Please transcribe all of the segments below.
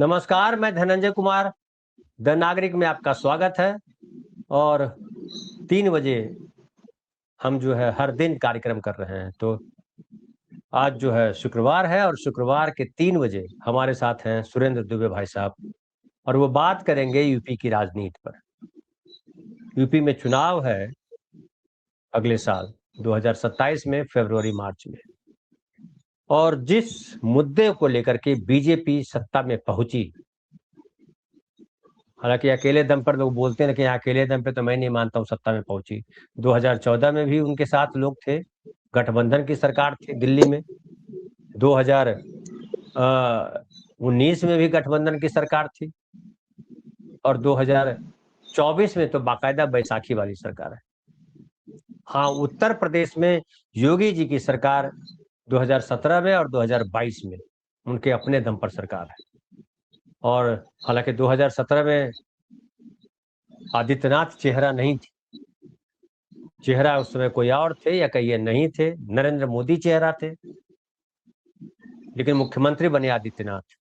नमस्कार, मैं धनंजय कुमार द नागरिक में आपका स्वागत है। और 3 बजे हम जो है हर दिन कार्यक्रम कर रहे हैं। तो आज जो है शुक्रवार है और शुक्रवार के 3 बजे हमारे साथ हैं सुरेंद्र दुबे भाई साहब, और वो बात करेंगे यूपी की राजनीति पर। यूपी में चुनाव है अगले साल 2027 में, फरवरी मार्च में, और जिस मुद्दे को लेकर के बीजेपी सत्ता में पहुंची, हालांकि अकेले दम पर लोग बोलते हैं, लेकिन अकेले दम पे तो मैं नहीं मानता हूँ सत्ता में पहुंची। 2014 में भी उनके साथ लोग थे, गठबंधन की सरकार थी दिल्ली में। 2019 में भी गठबंधन की सरकार थी, और 2024 में तो बाकायदा बैसाखी वाली सरकार है। हाँ, उत्तर प्रदेश में योगी जी की सरकार 2017 में और 2022 में उनके अपने दम पर सरकार है। और हालांकि 2017 में आदित्यनाथ चेहरा नहीं थी, चेहरा उस समय कोई और थे, या कहिए नहीं थे, नरेंद्र मोदी चेहरा थे, लेकिन मुख्यमंत्री बने आदित्यनाथ।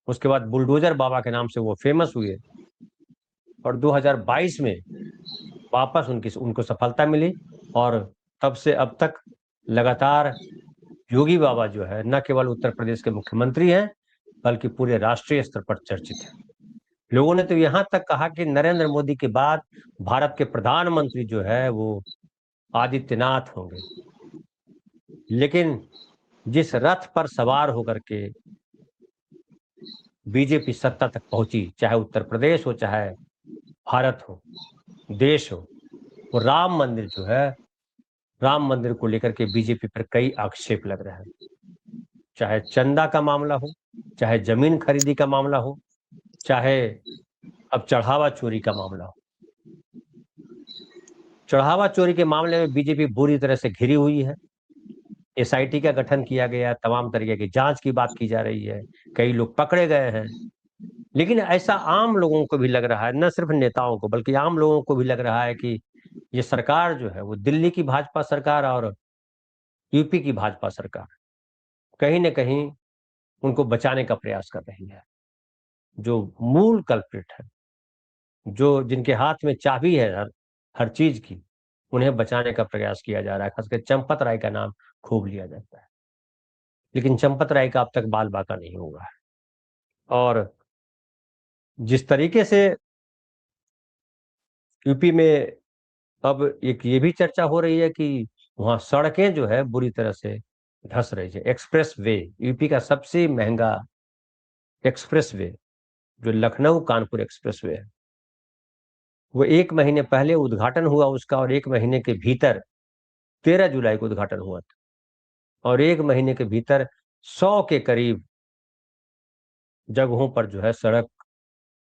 उसके बाद बुलडोजर बाबा के नाम से वो फेमस हुए, और 2022 में वापस उनको सफलता मिली। और तब से अब तक लगातार योगी बाबा जो है न केवल उत्तर प्रदेश के मुख्यमंत्री हैं, बल्कि पूरे राष्ट्रीय स्तर पर चर्चित है। लोगों ने तो यहां तक कहा कि नरेंद्र मोदी के बाद भारत के प्रधानमंत्री जो है वो आदित्यनाथ होंगे। लेकिन जिस रथ पर सवार होकर के बीजेपी सत्ता तक पहुंची, चाहे उत्तर प्रदेश हो, चाहे भारत हो, देश हो, वो राम मंदिर जो है, राम मंदिर को लेकर के बीजेपी पर कई आक्षेप लग रहे हैं। चाहे चंदा का मामला हो, चाहे जमीन खरीदी का मामला हो, चाहे अब चढ़ावा चोरी का मामला हो। चढ़ावा चोरी के मामले में बीजेपी बुरी तरह से घिरी हुई है। एसआईटी का गठन किया गया, तमाम तरीके की जांच की बात की जा रही है, कई लोग पकड़े गए हैं। लेकिन ऐसा आम लोगों को भी लग रहा है, न सिर्फ नेताओं को बल्कि आम लोगों को भी लग रहा है कि ये सरकार जो है वो दिल्ली की भाजपा सरकार और यूपी की भाजपा सरकार कहीं न कहीं उनको बचाने का प्रयास कर रही है। जो मूल कल्प्रिट है, जो जिनके हाथ में चाबी है हर चीज की, उन्हें बचाने का प्रयास किया जा रहा है। खासकर चंपत राय का नाम खूब लिया जाता है, लेकिन चंपत राय का अब तक बाल बाका नहीं हुआ है। और जिस तरीके से यूपी में अब एक ये भी चर्चा हो रही है कि वहां सड़कें जो है बुरी तरह से धंस रही है। एक्सप्रेस वे, यूपी का सबसे महंगा एक्सप्रेस वे जो लखनऊ कानपुर एक्सप्रेस वे है, वो 1 महीने पहले उद्घाटन हुआ उसका, और 1 महीने के भीतर 13 जुलाई को उद्घाटन हुआ था, और 1 महीने के भीतर 100 के करीब जगहों पर जो है सड़क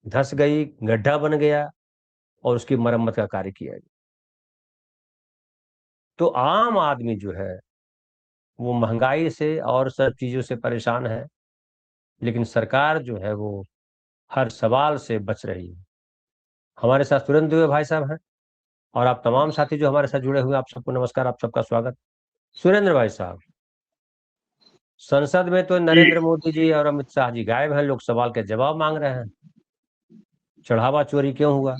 धंस गई, गड्ढा बन गया, और उसकी मरम्मत का कार्य किया गया। तो आम आदमी जो है वो महंगाई से और सब चीजों से परेशान है, लेकिन सरकार जो है वो हर सवाल से बच रही है। हमारे साथ सुरेंद्र दुबे भाई साहब हैं, और आप तमाम साथी जो हमारे साथ जुड़े हुए हैं, आप सबको नमस्कार, आप सबका स्वागत। सुरेंद्र भाई साहब, संसद में तो जी। नरेंद्र मोदी जी और अमित शाह जी गायब हैं, लोग सवाल के जवाब मांग रहे हैं। चढ़ावा चोरी क्यों हुआ,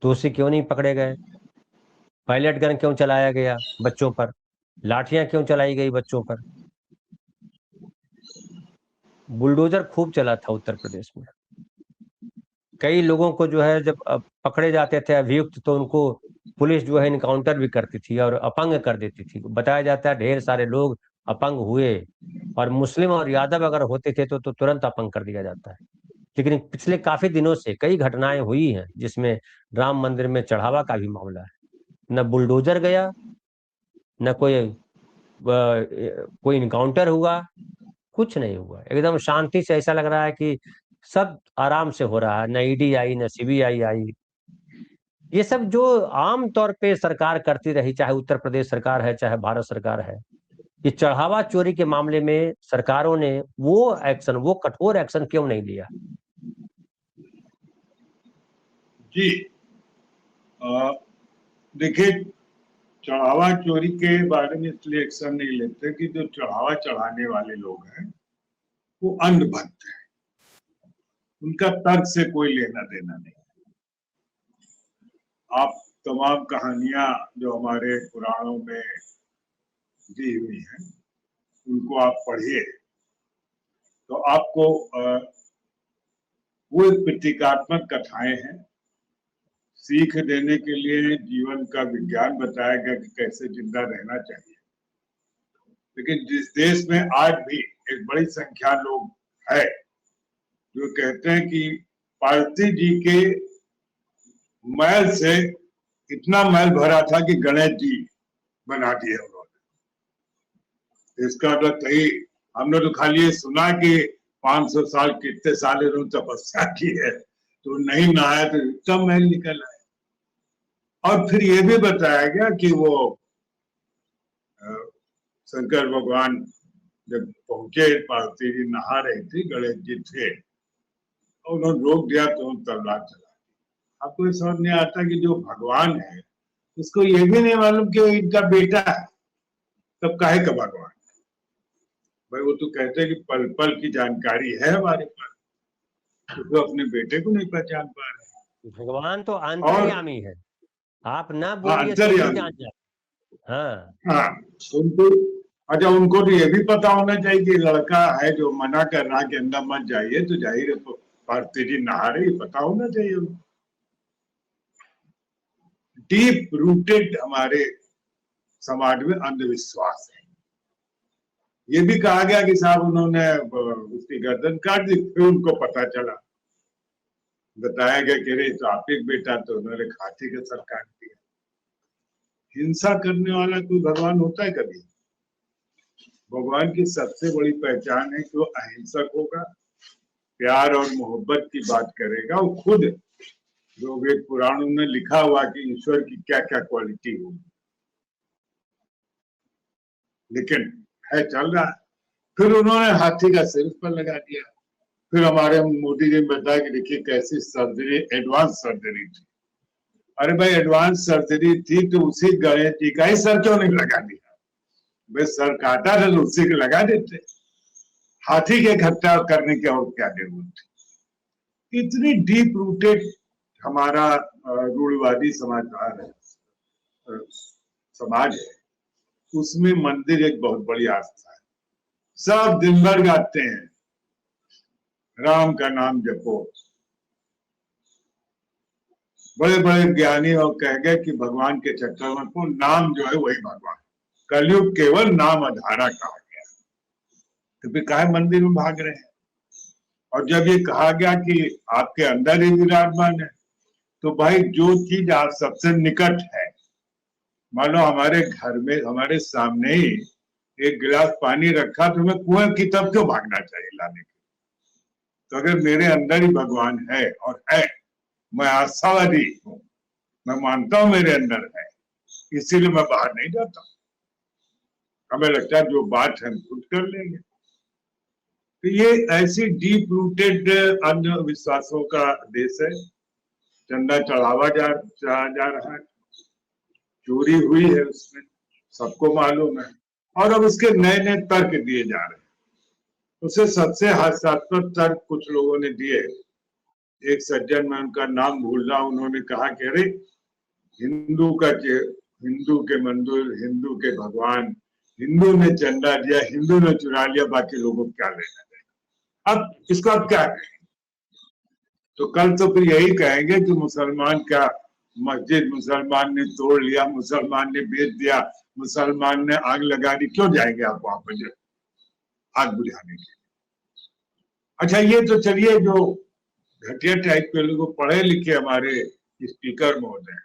दोषी क्यों नहीं पकड़े गए, पायलट गन क्यों चलाया गया बच्चों पर, लाठियां क्यों चलाई गई बच्चों पर, बुलडोजर खूब चला था उत्तर प्रदेश में। कई लोगों को जो है जब पकड़े जाते थे अभियुक्त, तो उनको पुलिस जो है इनकाउंटर भी करती थी और अपंग कर देती थी। बताया जाता है ढेर सारे लोग अपंग हुए, और मुस्लिम और यादव अगर होते थे तो तुरंत अपंग कर दिया जाता है। लेकिन पिछले काफी दिनों से कई घटनाएं हुई हैं जिसमें राम मंदिर में चढ़ावा का भी मामला है। न बुलडोजर गया, न कोई इनकाउंटर हुआ, कुछ नहीं हुआ। एकदम शांति से ऐसा लग रहा है कि सब आराम से हो रहा है। न ईडी आई, न सीबीआई आई। ये सब जो आम तौर पे सरकार करती रही, चाहे उत्तर प्रदेश सरकार है चाहे भारत सरकार है, ये चढ़ावा चोरी के मामले में सरकारों ने वो कठोर एक्शन क्यों नहीं लिया? जी। देखिए, चढ़ावा चोरी के बारे में इसलिए एक्शन नहीं लेते कि जो चढ़ावा चढ़ाने वाले लोग हैं वो अंधभक्त हैं। उनका तर्क से कोई लेना देना नहीं। आप तमाम कहानियां जो हमारे पुराणों में दी हुई हैं उनको आप पढ़िए तो आपको वो एक प्रतीकात्मक कथाएं हैं, सीख देने के लिए जीवन का विज्ञान बताया गया कि कैसे जिंदा रहना चाहिए। लेकिन जिस देश में आज भी एक बड़ी संख्या लोग है जो कहते हैं कि पार्वती जी के मैल से इतना मैल भरा था कि गणेश जी बना दिए उन्होंने, इसका मतलब सही हमने तो खाली ये सुना कि 500 साल कितने साल इन्होंने तपस्या की है तो नहीं नहाया तो इतना मैल निकल आया। और फिर ये भी बताया गया कि वो शंकर भगवान जब पहुंचे, पार्वती जी नहा रही थी, गणेश जी थे, उन्होंने रोक दिया तो तलवार चला। आपको ये समझ नहीं आता कि जो भगवान है उसको ये भी नहीं मालूम कि इनका बेटा है, तब काहे का भगवान भाई? वो तो कहते हैं कि पल पल की जानकारी है हमारे पास, तो अपने बेटे को नहीं पहचान पा रहे। भगवान तो और अंतर्यामी है, आप ना हाँ, बोलिए तो भी अंतर्यामी। जान जाए। हाँ हाँ, उनको अच्छा उनको तो ये भी पता होना चाहिए कि लड़का है जो मना कर रहा कि अंदर मत जाइए, तो जाहिर है तो पार्वती जी नहा रही, पता होना चाहिए उनको। डीप रूटेड हमारे समाज में अंधविश्वास है। ये भी कहा गया कि साहब उन्होंने उसकी गर्दन काट दी, फिर उनको पता चला, बताया गया कि अरे तो आप एक बेटा, तो उन्होंने हाथी का सर काट दिया। हिंसा करने वाला कोई भगवान होता है कभी? भगवान की सबसे बड़ी पहचान है कि वो अहिंसक होगा, प्यार और मोहब्बत की बात करेगा। वो खुद जो वेद पुराणों में लिखा हुआ कि ईश्वर की क्या क्या क्वालिटी होगी, लेकिन है चल रहा है। फिर उन्होंने हाथी का सिर पर लगा दिया। फिर हमारे मोदी जी ने बताया कि देखिए कैसी सर्जरी, एडवांस सर्जरी थी। अरे भाई एडवांस सर्जरी थी तो उसी गणेश जी का ही सर क्यों नहीं लगा दिया? भाई सर काटा था तो उसी को लगा देते, हाथी के इकट्ठा करने की और क्या जरूरत थी? इतनी डीप रूटेड हमारा रूढ़िवादी समाजवाद है, समाज है, उसमें मंदिर एक बहुत बड़ी आस्था है। सब दिन भर गाते हैं राम का नाम जपो, बड़े बड़े ज्ञानी और कह गए कि भगवान के चक्कर में को नाम जो है वही भगवान, कलयुग केवल नाम आधारा कहा गया, तो फिर काहे मंदिर में भाग रहे हैं? और जब ये कहा गया कि आपके अंदर ही विराजमान है, तो भाई जो चीज आप सबसे निकट है, मान लो हमारे घर में हमारे सामने ही एक गिलास पानी रखा, तो हमें कुएं की तरफ क्यों भागना चाहिए लाने के? तो अगर मेरे अंदर ही भगवान है और है, मैं आशावादी हूं, मैं मानता हूं मेरे अंदर है, इसीलिए मैं बाहर नहीं जाता। हमें लगता है जो बात है हम खुद कर लेंगे। तो ये ऐसी डीप रूटेड अंधविश्वासों का देश है। चंदा चढ़ावा जा रहा है, चोरी हुई है उसमें, सबको मालूम है, और अब उसके नए नए तर्क दिए जा रहे हैं। उसे सबसे हास्यास्पद तर्क कुछ लोगों ने दिए। एक सज्जन, में उनका नाम भूल रहा, उन्होंने कहा कि अरे हिंदू के मंदिर, हिंदू के भगवान, हिंदू ने चंदा दिया, हिंदू ने चुरा लिया, बाकी लोगों को क्या लेना देना? अब इसको आप क्या कहें? तो कल तो फिर यही कहेंगे कि मुसलमान का मस्जिद मुसलमान ने तोड़ लिया, मुसलमान ने बेच दिया, मुसलमान ने आग लगा दी। क्यों जाएंगे आप वहां पर आग बुझाने के? अच्छा ये तो चलिए, जो घटिया टाइप के लोग पढ़े लिखे हमारे स्पीकर महोदय,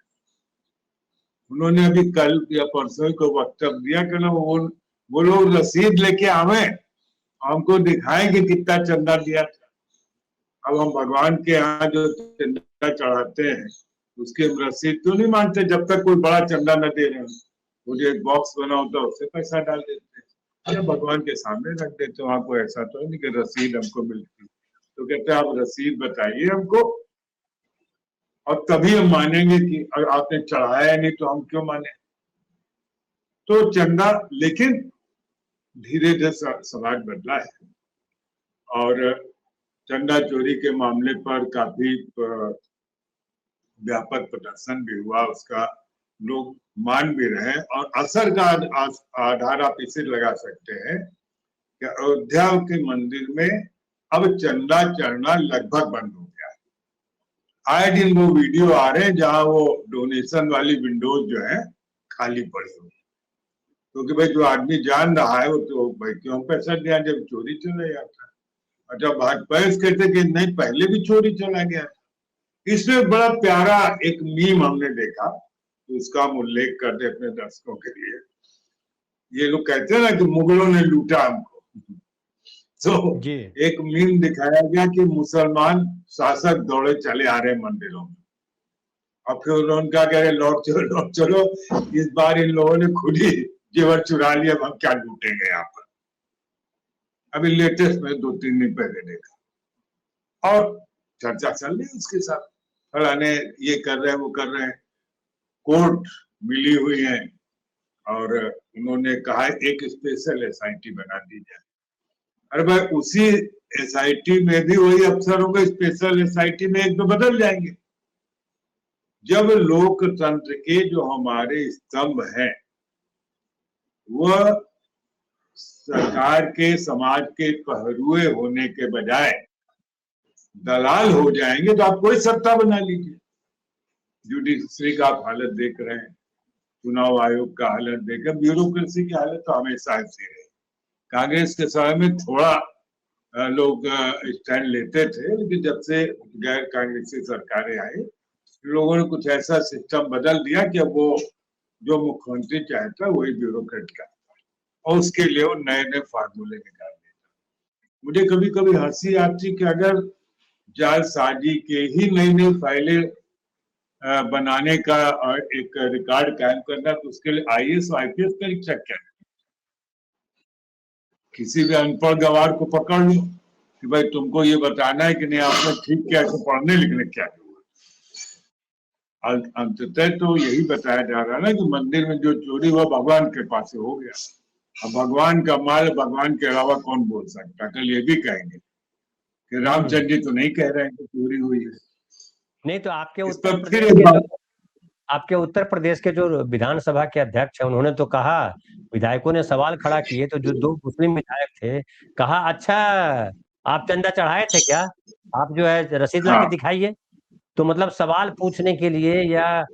उन्होंने अभी कल या परसों को वक्तव्य दिया कि ना वो लोग रसीद लेके आवे, हमको दिखाएं कि कितना चंदा दिया था। अब हम भगवान के यहाँ जो चंदा चढ़ाते हैं उसके रसीद तो नहीं मांगते जब तक कोई बड़ा चंदा न दे रहे हो। वो जो एक बॉक्स बना होता है उससे पैसा डाल देते हैं या भगवान के सामने रख देते हो। आपको ऐसा तो नहीं कि रसीद हमको मिलती, तो कहते हैं आप रसीद बताइए हमको, और तभी हम मानेंगे कि अगर आपने चढ़ाया नहीं तो हम क्यों माने? तो चंदा, लेकिन धीरे धीरे समाज बदला है और चंदा चोरी के मामले पर काफी व्यापक प्रदर्शन भी हुआ, उसका लोग मान भी रहे और असर का आधार आप इसे लगा सकते हैं कि अयोध्या के मंदिर में अब चंदा चढ़ना लगभग बंद हो गया है। आए दिन वो वीडियो आ रहे हैं जहां वो डोनेशन वाली विंडोज जो है खाली पड़ी हुई, क्योंकि भाई जो आदमी जान रहा है वो तो भाई क्यों पैसा दिया जब चोरी चला जाता है। और जब भाजपा कहते कि नहीं पहले भी चोरी चला गया। इसमें बड़ा प्यारा एक मीम हमने देखा, तो उसका हम उल्लेख कर दे अपने दर्शकों के लिए। ये लोग कहते हैं ना कि मुगलों ने लूटा हमको, तो एक मीम दिखाया गया कि मुसलमान शासक दौड़े चले आ रहे मंदिरों में और फिर उन्होंने कहा कि लौट चलो इस बार इन लोगों ने खुद ही जेवर चुरा लिया, अब हम क्या लूटेंगे यहाँ पर। अभी लेटेस्ट में 2-3 दिन पहले देखा और चर्चा चल रही है उसके साथ, फलाने ये कर रहे हैं वो कर रहे हैं, कोर्ट मिली हुई है और उन्होंने कहा एक स्पेशल एसआईटी बना दी जाए। अरे भाई उसी एसआईटी में भी वही अफसर होंगे, स्पेशल एसआईटी में एक दो बदल जाएंगे। जब लोकतंत्र के जो हमारे स्तंभ हैं वह सरकार के समाज के पहरुए होने के बजाय दलाल हो जाएंगे तो आप कोई सत्ता बना लीजिए। जुडिशरी का आप हालत देख रहे हैं, चुनाव आयोग का हालत देख रहे हैं, ब्यूरोक्रेसी की हालत तो हमेशा ऐसी रही। कांग्रेस के समय में थोड़ा लोग स्टैंड लेते थे, लेकिन जब से गैर कांग्रेसी सरकारें आई लोगों ने कुछ ऐसा सिस्टम बदल दिया कि अब वो जो मुख्यमंत्री चाहता है वही ब्यूरोक्रेट का, और उसके लिए वो नए नए फार्मूले निकाल देता। मुझे कभी कभी हंसी आती कि अगर जालसाजी के ही नई नई फाइलें बनाने का एक रिकॉर्ड कायम करना, तो उसके लिए आईएएस और आईपीएस परीक्षा क्या है? किसी भी अनपढ़ गवार को पकड़ लो कि भाई तुमको ये बताना है कि नहीं आपने ठीक किया, तो पढ़ने लिखने क्या हुआ। अंततः तो यही बताया जा रहा है ना कि मंदिर में जो चोरी हुआ भगवान के पास से हो गया। अब भगवान का माल भगवान के अलावा कौन बोल सकता। कल ये भी कहेंगे कि रामचंद्र जी तो नहीं कह रहे हैं कि चोरी हुई है। नहीं तो आपके उत्तर प्रदेश के जो विधानसभा के अध्यक्ष हैं उन्होंने तो कहा, विधायकों ने सवाल खड़ा किए तो जो 2 मुस्लिम विधायक थे कहा अच्छा आप चंदा चढ़ाए थे क्या, आप जो है रसीद ला के दिखाइए। तो मतलब सवाल पूछने के लिए या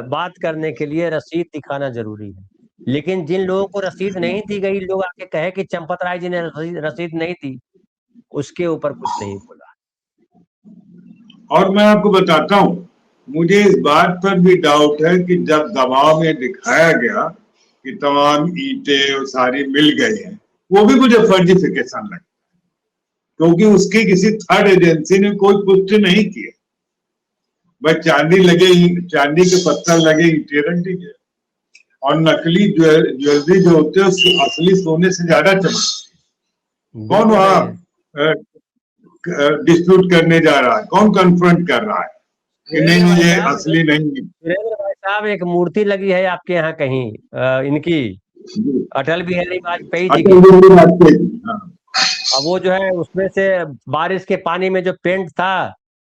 बात करने के लिए रसीद दिखाना जरूरी है, लेकिन जिन लोगों को रसीद नहीं दी गई, लोग आके कहे कि चंपत राय जी ने रसीद नहीं दी, उसके ऊपर कुछ नहीं बोला। और मैं आपको बताता हूं, मुझे इस बात पर भी डाउट है कि जब दबाव में दिखाया गया कि तमाम ईंटें और सारी मिल गई हैं, वो भी मुझे फर्जिफिकेशन लगता है, क्योंकि उसकी किसी थर्ड एजेंसी ने कोई पुष्टि नहीं की है। भाई चांदी लगे, चांदी के पत्थर लगे, ईंटें रख दी गए, और नकली ज्वेलरी जो होते हैं उसकी असली सोने से ज्यादा चमकती। कौन वहां डिस्प्यूट करने जा रहा है, कौन कन्फ्रंट कर रहा है कि नहीं ये असली नहीं है। वीरेंद्र भाई साहब एक मूर्ति लगी है आपके यहाँ कहीं इनकी अटल बिहारी वाजपेयी जी की, अब वो जो है उसमें से बारिश के पानी में जो पेंट था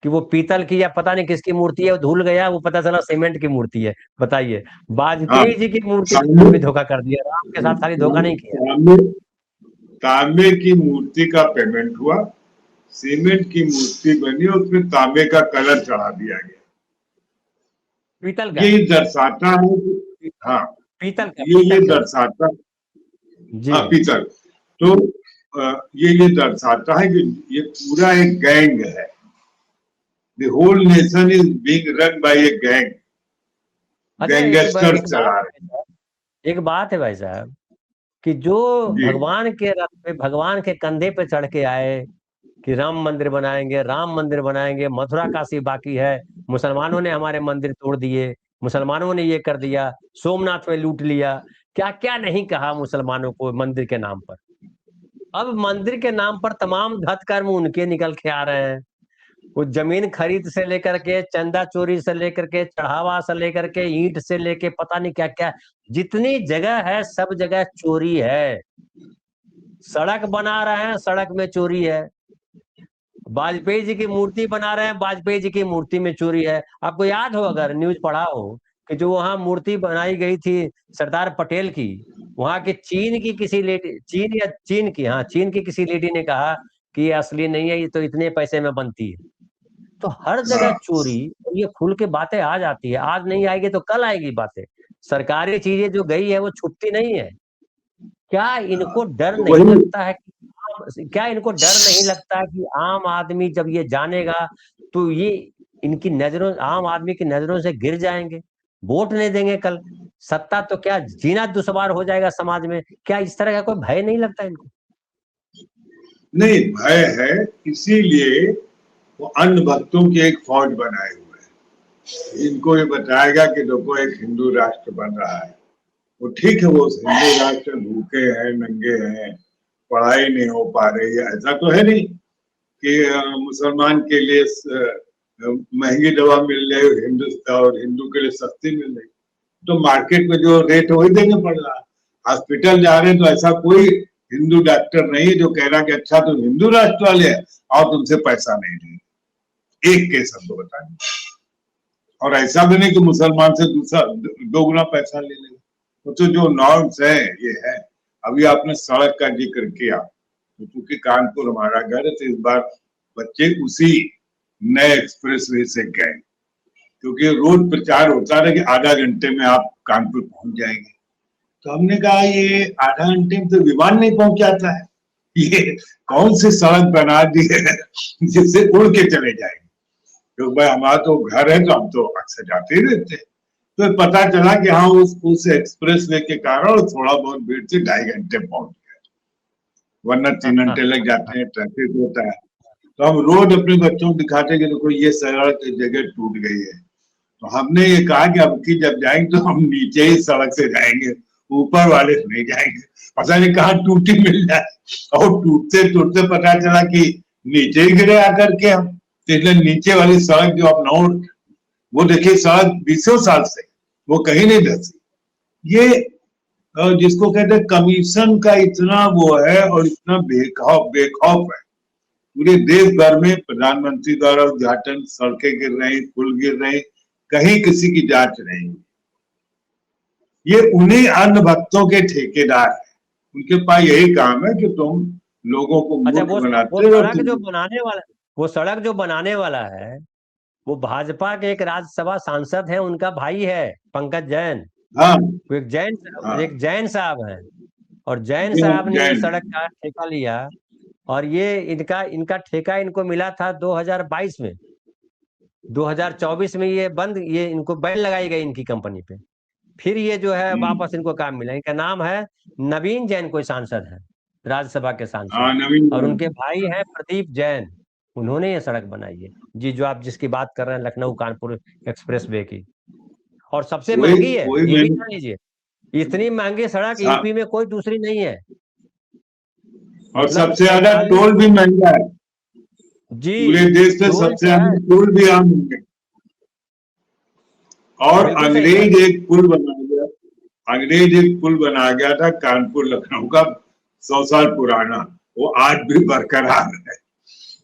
कि वो पीतल की या पता नहीं किसकी मूर्ति है, वो धुल गया, वो पता चला सीमेंट की मूर्ति है। बताइए, वाजपेयी जी की मूर्ति भी धोखा कर दिया, राम के साथ खाली धोखा नहीं किया। तांबे की मूर्ति का पेमेंट हुआ, सीमेंट की मूर्ति बनी, उसमें तांबे का कलर चढ़ा दिया गया। पीतल का ये दर्शाता है, हाँ पीतल का, ये दर्शाता जी, हाँ पीतल। तो ये दर्शाता है कि ये पूरा एक गैंग है। The whole nation is being run by a gang. Gangsters चला रहे हैं। एक बात है भाई साहब कि जो भगवान के रथ पे, भगवान के कंधे पे चढ़ के आए कि राम मंदिर बनाएंगे, राम मंदिर बनाएंगे, मथुरा काशी बाकी है, मुसलमानों ने हमारे मंदिर तोड़ दिए, मुसलमानों ने ये कर दिया, सोमनाथ में लूट लिया, क्या क्या नहीं कहा मुसलमानों को मंदिर के नाम पर। अब मंदिर के नाम पर तमाम धतकर्म उनके निकल के आ रहे हैं। वो जमीन खरीद से लेकर के, चंदा चोरी से लेकर के, चढ़ावा से लेकर के, ईंट से लेके पता नहीं क्या क्या, जितनी जगह है सब जगह चोरी है। सड़क बना रहे हैं, सड़क में चोरी है। वाजपेयी जी की मूर्ति बना रहे हैं, वाजपेयी जी की मूर्ति में चोरी है। आपको याद हो, अगर न्यूज पढ़ा हो, कि जो वहां मूर्ति बनाई गई थी सरदार पटेल की, वहां के चीन की किसी लेडी, चीन की किसी लेडी ने कहा कि ये असली नहीं है, ये तो इतने पैसे में बनती है। तो हर जगह हाँ चोरी, ये खुल के बातें आ जाती है, आज नहीं आएगी तो कल आएगी बातें। सरकारी चीजें जो गई है वो छुपती नहीं है। क्या इनको डर तो नहीं वही। लगता है क्या इनको डर नहीं लगता है कि आम आदमी जब ये जानेगा तो ये इनकी नजरों, आम आदमी की नजरों से गिर जाएंगे, वोट नहीं देंगे कल। सत्ता तो क्या, जीना दुश्वार हो जाएगा समाज में। क्या इस तरह का कोई भय नहीं लगता इनको? नहीं, भय है, इसीलिए वो अन्य भक्तों की एक फौज बनाए हुए है। इनको ये बताएगा कि देखो एक हिंदू राष्ट्र बन रहा है। वो ठीक है, वो हिंदू राष्ट्र भूखे हैं, नंगे हैं, पढ़ाई नहीं हो पा रही है, ऐसा तो है नहीं कि मुसलमान के लिए महंगी दवा मिल रही है हिंदुस्तान, और हिंदू के लिए सस्ती मिल रही। तो मार्केट में जो रेट है वही देना पड़ रहा है। हॉस्पिटल जा रहे हैं तो ऐसा कोई हिंदू डॉक्टर नहीं है जो कह रहा कि अच्छा तुम हिंदू राष्ट्र वाले हैं और तुमसे पैसा नहीं लेंगे। एक केस हमको बता दें, और ऐसा भी नहीं कि मुसलमान से दूसरा दोगुना पैसा ले लेंगे। तो जो नॉर्म्स है ये है। अभी आपने सड़क का जिक्र किया, तो चूंकि कानपुर हमारा घर है तो इस बार बच्चे उसी नए एक्सप्रेस वे से गए, क्योंकि रोज प्रचार होता रहा कि आधा घंटे में आप कानपुर पहुंच जाएंगे। तो हमने कहा ये आधा घंटे में तो विमान नहीं पहुंच जाता है, ये कौन सी सड़क बना दी है जिससे उड़ के चले जाएंगे। क्योंकि भाई हमारा तो घर है तो हम तो अक्सर जाते ही रहते हैं। तो पता चला कि हाँ उस एक्सप्रेस वे के कारण थोड़ा बहुत भीड़ से 2.5 घंटे पहुंच गए, वरना 3 घंटे लग जाते हैं, ट्रैफिक होता है। तो हम रोज अपने बच्चों को दिखाते कि देखो ये सड़क जगह टूट गई है। तो हमने ये कहा कि अब की जब जाएंगे तो हम नीचे ही सड़क से जाएंगे, ऊपर वाले से नहीं जाएंगे। पता नहीं कहाँ टूटी मिल जाए, और टूटते टूटते पता चला कि नीचे ही गिरे आकर के हम। इसलिए नीचे वाली सड़क जो अपना, वो देखिए सड़क 20 साल से वो कहीं नहीं धसी। ये जिसको कहते हैं कमीशन का इतना वो है और इतना बेखौफ बेखौफ है। पूरे देश भर में प्रधानमंत्री द्वारा उद्घाटन, सड़कें गिर रही, पुल गिर रहे, कहीं किसी की जांच नहीं हुई। ये उन्हीं अन्य भक्तों के ठेकेदार हैं, उनके पास यही काम है कि तुम लोगों को अच्छा, मूर्ख वो बनाते हो। सड़क जो बनाने वाला, वो सड़क जो बनाने वाला है, वो भाजपा के एक राज्यसभा सांसद है, उनका भाई है पंकज जैन। हाँ वो हाँ, एक जैन साहब हैं, और जैन जैन साहब ने ये जैन। सड़क का ठेका लिया। और ये इनका इनका ठेका इनको मिला था 2022 में। 2024 में ये इनको बैन लगाई गई इनकी कंपनी पे। फिर ये जो है वापस इनको काम मिला। इनका नाम है नवीन जैन, कोई सांसद है, राज्यसभा के हाँ सांसद। नवीन और जैन। उनके भाई हैं प्रदीप जैन, उन्होंने ये सड़क बनाई है। जी, जो आप जिसकी बात कर रहे हैं, लखनऊ कानपुर एक्सप्रेस वे की। और सबसे वही महंगी है, वही ये भी मैंने। जान लीजिए। इतनी महंगी सड़क हाँ, यूपी में कोई दूसरी नहीं है। और मतलब सबसे ज्यादा 45, टोल भी महंगा है। जी, पूरे देश में टोल सबसे जो है, ज्यादा टोल भी आम होंगे। और बिल्कुल सही कह रहे अंग्रेज एक पुल बना गया था कानपुर लखनऊ का, 100 साल पुराना। वो आज भी बरकरार है। हैं।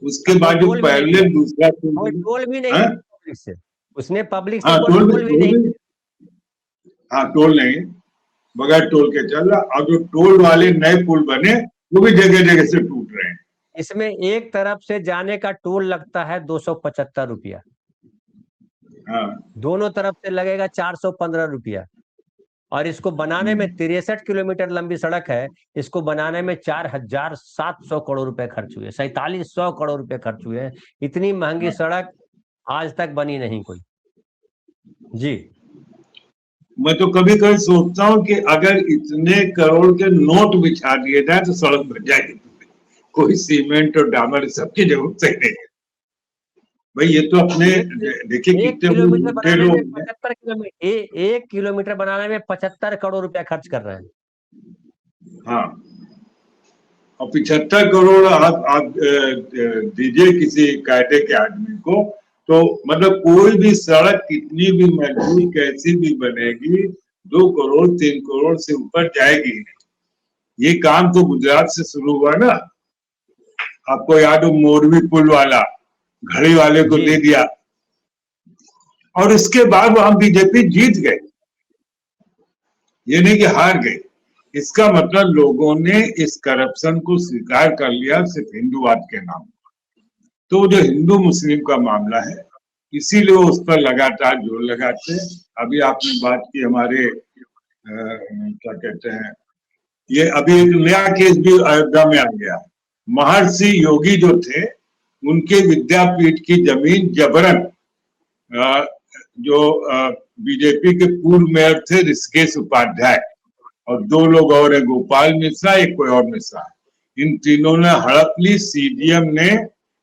उसके कोई बाद जो टोल भी नहीं पहले लिया, दूसरा पुल कोई बना। टोल भी नहीं हाँ लिया पब्लिक से। उसने पब्लिक से हाँ, कोई टोल भी नहीं लिया। हाँ टोल नहीं, बगैर टोल के चल रहा। और जो टोल वाले नए पुल बने वो भी जगह जगह से टूट रहे हैं। इसमें एक तरफ से जाने का टोल लगता है 275 रुपया, हाँ दोनों तरफ से लगेगा 415 रुपया। और इसको बनाने में, 63 किलोमीटर लंबी सड़क है, इसको बनाने में 4700 करोड़ रुपए खर्च हुए, 4700 करोड़ रुपए खर्च हुए हैं। इतनी महंगी हाँ। सड़क आज तक बनी नहीं कोई। जी। मैं तो कभी कभी सोचता हूँ कि अगर इतने करोड़ के नोट बिछा दिए जाए तो सड़क बन जाएगी। कोई सीमेंट और डामर सबकी जरूरत ही नहीं है। भाई ये तो अपने एक देखिए एक कितने वो किलोमीटर झूठे बनाने में लोग हैं। 75 किलोमीटर, 1 किलोमीटर बनाने में 75 करोड़ रुपया खर्च कर रहे हैं। हाँ, और 75 करोड़ आप दीजिए किसी कायदे के आदमी को, तो मतलब कोई भी सड़क कितनी भी मजबूत कैसी भी बनेगी, 2 करोड़ 3 करोड़ से ऊपर जाएगी नहीं। ये काम तो गुजरात से शुरू हुआ ना। आपको याद हो मोरवी पुल वाला, घड़ी वाले को दे दिया, और इसके बाद वहां बीजेपी जीत गए, ये नहीं कि हार गई। इसका मतलब लोगों ने इस करप्शन को स्वीकार कर लिया सिर्फ हिंदूवाद के नाम पर। तो जो हिंदू मुस्लिम का मामला है, इसीलिए वो उस पर लगातार जोर लगाते हैं। अभी आपने बात की हमारे क्या कहते हैं, ये अभी एक नया केस भी अयोध्या में आ गया। महर्षि योगी जो थे, उनके विद्यापीठ की जमीन जबरन जो बीजेपी के पूर्व मेयर थे ऋषिकेश उपाध्याय और 2 लोग और है, गोपाल मिश्रा, एक कोई और मिश्रा, इन तीनों ने हड़प ली। सीडीएम ने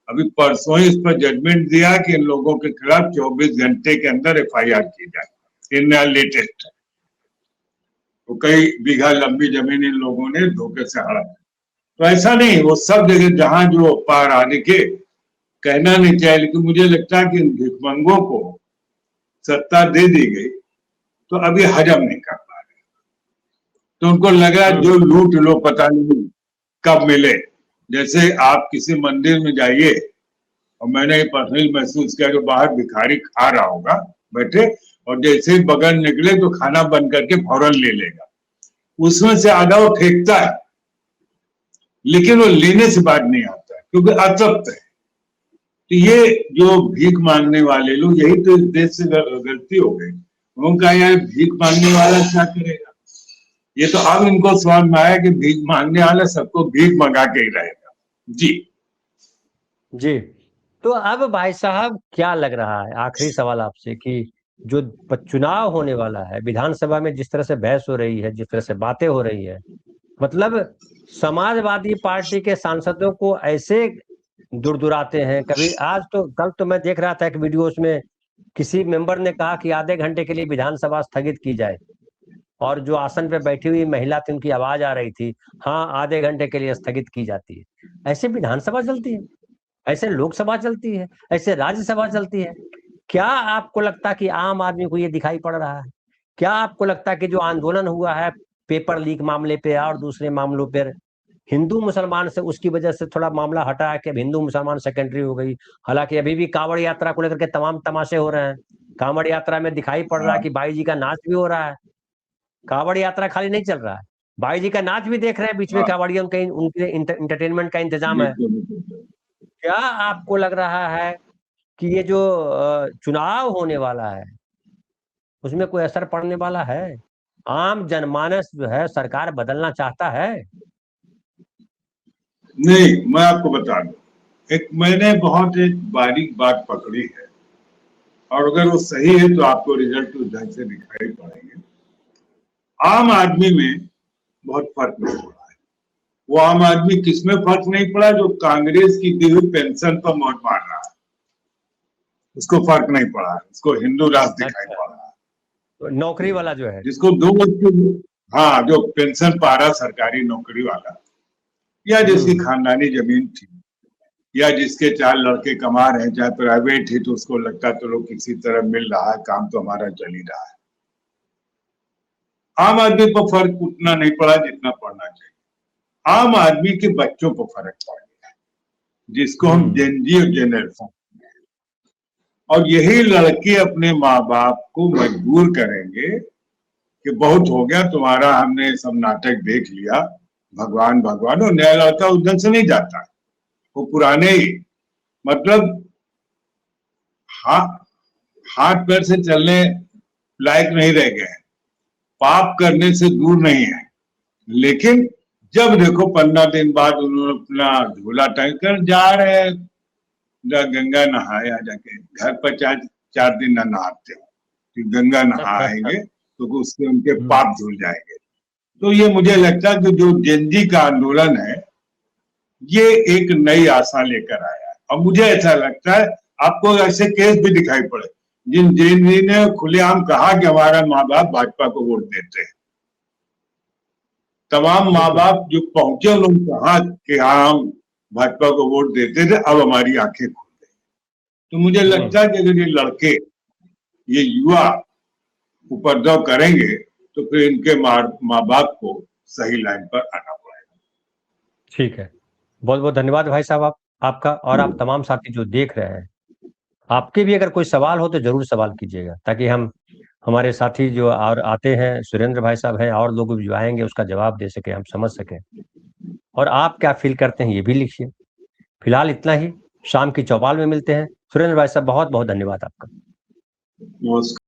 अभी परसों ही इस पर जजमेंट दिया कि इन लोगों के खिलाफ 24 घंटे के अंदर एफआईआर की जाए। इन लेटेस्ट तो कई बीघा लंबी जमीन इन लोगों ने धोखे से हड़प। तो ऐसा नहीं, वो सब जगह जहां जो पार आने के कहना नहीं चाहिए, लेकिन मुझे लगता है कि इन भिखमंगों को सत्ता दे दी गई तो अभी हजम नहीं कर पा रहे, तो उनको लगा जो लूट लो पता नहीं कब मिले। जैसे आप किसी मंदिर में जाइए, और मैंने पर्सनली महसूस किया, जो बाहर भिखारी खा रहा होगा बैठे, और जैसे ही बगल निकले तो खाना बंद करके फौरन ले लेगा, उसमें से आधा वो फेंकता है, लेकिन वो लेने से बात नहीं आता है क्योंकि अतृप्त है। तो ये जो भीख मांगने वाले लोग, यही तो इस देश से गलती हो गई। उनका यार भीख मांगने वाला क्या करेगा, ये तो अब इनको समझ में आया कि भीख मांगने वाला सबको भीख मंगा के ही रहेगा। जी जी, तो अब भाई साहब क्या लग रहा है, आखिरी सवाल आपसे, कि जो चुनाव होने वाला है, विधानसभा में जिस तरह से बहस हो रही है, जिस तरह से बातें हो रही है, मतलब समाजवादी पार्टी के सांसदों को ऐसे दुरदुराते हैं। कभी आज तो, कल तो मैं देख रहा था एक वीडियो, उसमें किसी मेंबर ने कहा कि आधे घंटे के लिए विधानसभा स्थगित की जाए, और जो आसन पे बैठी हुई महिला थी उनकी आवाज आ रही थी, हाँ आधे घंटे के लिए स्थगित की जाती है। ऐसे विधानसभा चलती है, ऐसे लोकसभा चलती है, ऐसे राज्यसभा चलती है? क्या आपको लगता है कि आम आदमी को ये दिखाई पड़ रहा है? क्या आपको लगता है कि जो आंदोलन हुआ है पेपर लीक मामले पे और दूसरे मामलों पर, हिंदू मुसलमान से, उसकी वजह से थोड़ा मामला हटा है कि अब हिंदू मुसलमान सेकेंडरी हो गई? हालांकि अभी भी कांवड़ यात्रा को लेकर के तमाम तमाशे हो रहे हैं। कांवड़ यात्रा में दिखाई पड़ रहा है कि भाई जी का नाच भी हो रहा है। कांवड़ यात्रा खाली नहीं चल रहा है, भाई जी का नाच भी देख रहे हैं बीच में, कांवड़ियों के उनके इंटरटेनमेंट का इंतजाम है। क्या आपको लग रहा है कि ये जो चुनाव होने वाला है उसमें कोई असर पड़ने वाला है? आम जनमानस जो है सरकार बदलना चाहता है? नहीं, मैं आपको बता दूं, एक मैंने बहुत एक बारीक बात पकड़ी है, और अगर वो सही है तो आपको रिजल्ट उस ढंग से दिखाई पड़ेंगे। आम आदमी में बहुत फर्क नहीं पड़ा है। वो आम आदमी किसमें फर्क नहीं पड़ा, जो कांग्रेस की दी हुई पेंशन पर मोहर मार रहा है, उसको फर्क नहीं पड़ा है, उसको हिंदू राष्ट्र दिखाई पड़ रहा है। तो नौकरी वाला जो है, जिसको 2 वर्ष, हाँ, जो पेंशन पा रहा सरकारी नौकरी वाला, या जिसकी खानदानी जमीन थी, या जिसके 4 लड़के कमा रहे हैं, चाहे प्राइवेट ही, तो उसको लगता तो लोग किसी तरह मिल रहा है, काम तो हमारा चल ही रहा है। आम आदमी पर फर्क उतना नहीं पड़ा जितना पड़ना चाहिए। आम आदमी के बच्चों को फर्क पड़ गया है, जिसको हम जेनजी और जेनरेशन, और यही लड़के अपने माँ बाप को मजबूर करेंगे कि बहुत हो गया तुम्हारा, हमने सब नाटक देख लिया, भगवान भगवान। और नया लड़का उस ढंग से नहीं जाता, वो पुराने ही, मतलब हाथ पैर से चलने लायक नहीं रह गए, पाप करने से दूर नहीं है। लेकिन जब देखो 15 दिन बाद उन्होंने अपना झोला टांग कर जा रहे हैं, गंगा नहाया जाके, घर पर 4 दिन ना नहाते हो, गंगा नहाएंगे तो उससे उनके पाप धुल जाएंगे। तो ये मुझे लगता है कि जो जेनजी का आंदोलन है, ये एक नई आशा लेकर आया है। और मुझे ऐसा लगता है, आपको ऐसे केस भी दिखाई पड़े जिन जेनजी ने खुलेआम कहा कि हमारा माँ बाप भाजपा को वोट देते हैं। तमाम माँ बाप जो पहुंचे उन्होंने कहा कि हाँ हम भाजपा को वोट देते थे, अब हमारी आंखें खुल गई। तो मुझे लगता है कि अगर ये लड़के, ये युवा उपद्रव करेंगे तो फिर इनके माँ बाप को सही लाइन पर आना पड़ेगा। ठीक है। बहुत बहुत धन्यवाद भाई साहब आपका, और आप तमाम साथी जो देख रहे हैं, आपके भी अगर कोई सवाल हो तो जरूर सवाल कीजिएगा, ताकि हम हमारे साथी जो और आते हैं, सुरेंद्र भाई साहब हैं और लोग भी जो आएंगे उसका जवाब दे सके, हम समझ सकें। और आप क्या फील करते हैं ये भी लिखिए। फिलहाल इतना ही, शाम की चौपाल में मिलते हैं। सुरेंद्र भाई साहब बहुत बहुत धन्यवाद आपका। नमस्कार।